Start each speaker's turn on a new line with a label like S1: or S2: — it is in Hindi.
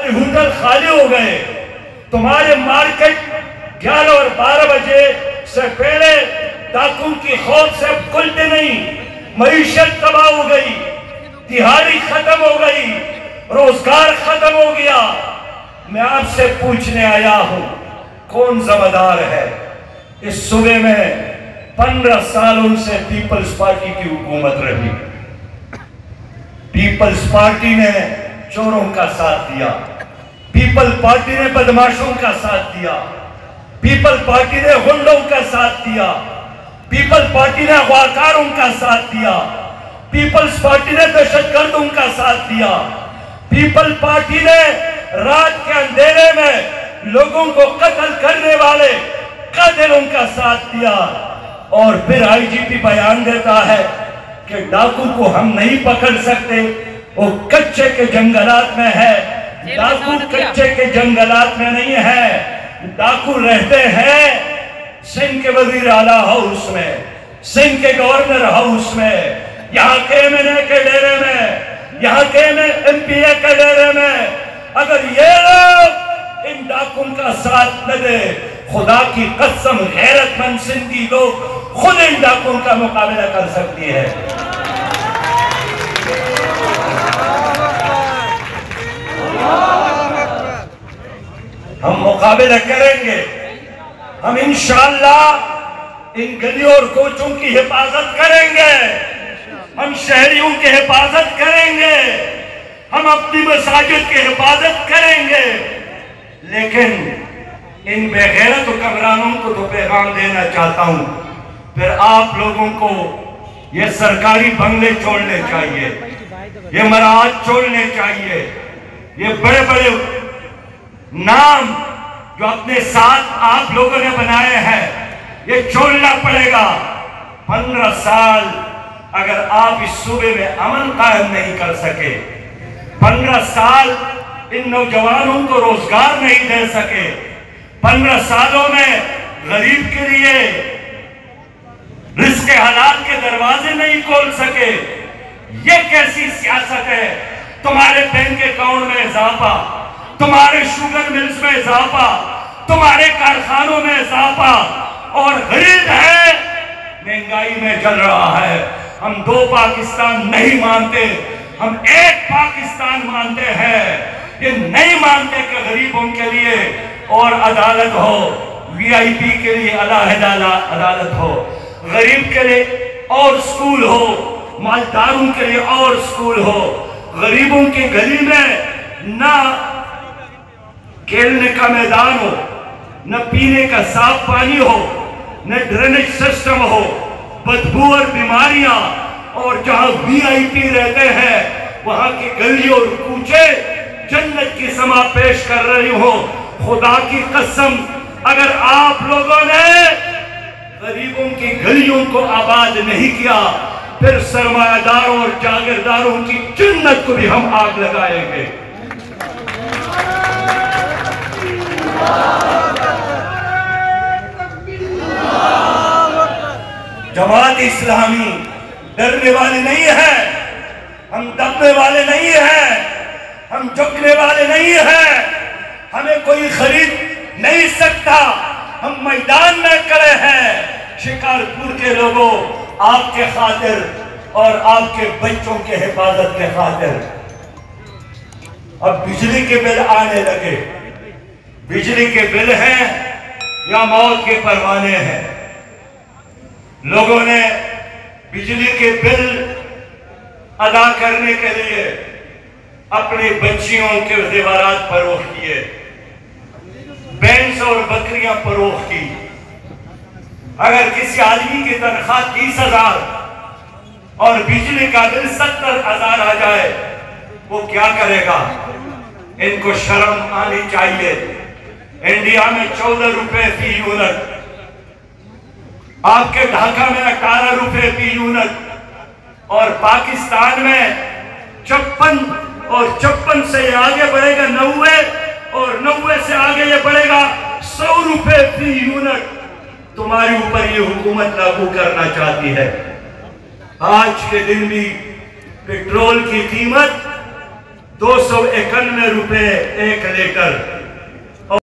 S1: रात में होटल खाली हो गए, तुम्हारे मार्केट 11 और 12 बजे से पहले डाकू की खौफ से खुलते नहीं, मईशत तबाह हो गई, दिहाड़ी खत्म हो गई, रोजगार खत्म हो गया। मैं आपसे पूछने आया हूं, कौन जिम्मेदार है? इस सूबे में 15 सालों से पीपल्स पार्टी की हुकूमत रही। पीपल्स पार्टी ने चोरों का साथ दिया, पीपल पार्टी ने बदमाशों का साथ दिया, पीपल पार्टी ने गुंडों का साथ दिया, पीपल पार्टी ने अगवाकारों का साथ दिया, पीपल्स पार्टी ने दहशतगर्दों का साथ दिया, पीपल पार्टी ने रात के अंधेरे में लोगों को कत्ल करने वाले कातिलों का साथ दिया। और फिर आईजीपी बयान देता है कि डाकू को हम नहीं पकड़ सकते, वो कच्चे के जंगलात में है। डाकू कच्चे के जंगलात में नहीं है, डाकू रहते हैं सिंध के वजीर आला हाउस में, सिंध के गवर्नर हाउस में, यहाँ के एमएनए के डेरे में, यहाँ के एमपीए के डेरे में। अगर ये लोग इन डाकुओं का साथ न दे, खुदा की कसम गैरतमंद सिंधी लोग खुद इन डाकुओं का मुकाबला कर सकती है। हम मुकाबला करेंगे, हम इंशाअल्लाह इन गलियों और कोचों की हिफाजत करेंगे, हम शहरियों की हिफाजत करेंगे, हम अपनी मसाजिद की हिफाजत करेंगे। लेकिन इन बेगैरत हुक्मरानों को तो पैगाम देना चाहता हूं, फिर आप लोगों को ये सरकारी बंगले छोड़ने चाहिए, ये मराहत छोड़ने चाहिए, ये बड़े बड़े नाम जो अपने साथ आप लोगों ने बनाए हैं, ये छोड़ना पड़ेगा। 15 साल अगर आप इस सूबे में अमन कायम नहीं कर सके, 15 साल इन नौजवानों को रोजगार नहीं दे सके, 15 सालों में गरीब के लिए रिस्क हलाल के दरवाजे नहीं खोल सके, ये कैसी सियासत है? तुम्हारे बैंक अकाउंट में इजाफा, तुम्हारे शुगर मिल्स में इजाफा, तुम्हारे कारखानों में इजाफा, और गरीब है महंगाई में जल रहा है। हम 2 पाकिस्तान नहीं मानते, हम एक पाकिस्तान मानते हैं। ये नहीं मानते कि गरीबों के लिए और अदालत हो, वीआईपी के लिए अलहदा अदालत हो, गरीब के लिए और स्कूल हो, मालदारों के लिए और स्कूल हो। गरीबों की गली में ना खेलने का मैदान हो, न पीने का साफ पानी हो, न ड्रेनेज सिस्टम हो, बदबू और बीमारियां, और जहां वीआईपी रहते हैं वहां की गली और कूचे जन्नत की समा पेश कर रही हो। खुदा की कसम, अगर आप लोगों ने गरीबों की गलियों को आबाद नहीं किया, फिर सरमायादारों और जागीरदारों की जन्नत को भी हम आग लगाएंगे। जमात इस्लामी डरने वाले नहीं है, हम दबने वाले नहीं हैं, हम झुकने वाले नहीं हैं, हमें कोई खरीद नहीं सकता। हम मैदान में खड़े हैं शिकारपुर के लोगों, आपके खातिर और आपके बच्चों के हिफाजत के खातिर। अब बिजली के बिल आने लगे, बिजली के बिल हैं या मौत के परवाने हैं। लोगों ने बिजली के बिल अदा करने के लिए अपनी बच्चियों के जेवरात फरोख्त किए, भैंस और बकरियां फरोख्त की। अगर किसी आदमी की तनख्वाह 30,000 और बिजली का बिल 70,000 आ जाए, वो क्या करेगा? इनको शर्म आनी चाहिए। इंडिया में 14 रुपए फी यूनिट, आपके ढाका में 18 रुपए फी यूनिट, और पाकिस्तान में 56, और 56 से आगे बढ़ेगा 90, और 90 से आगे ये बढ़ेगा 100 रुपए फी यूनिट। तुम्हारे ऊपर ये हुकूमत लागू करना चाहती है। आज के दिन भी पेट्रोल की कीमत 291 रुपए 1 लीटर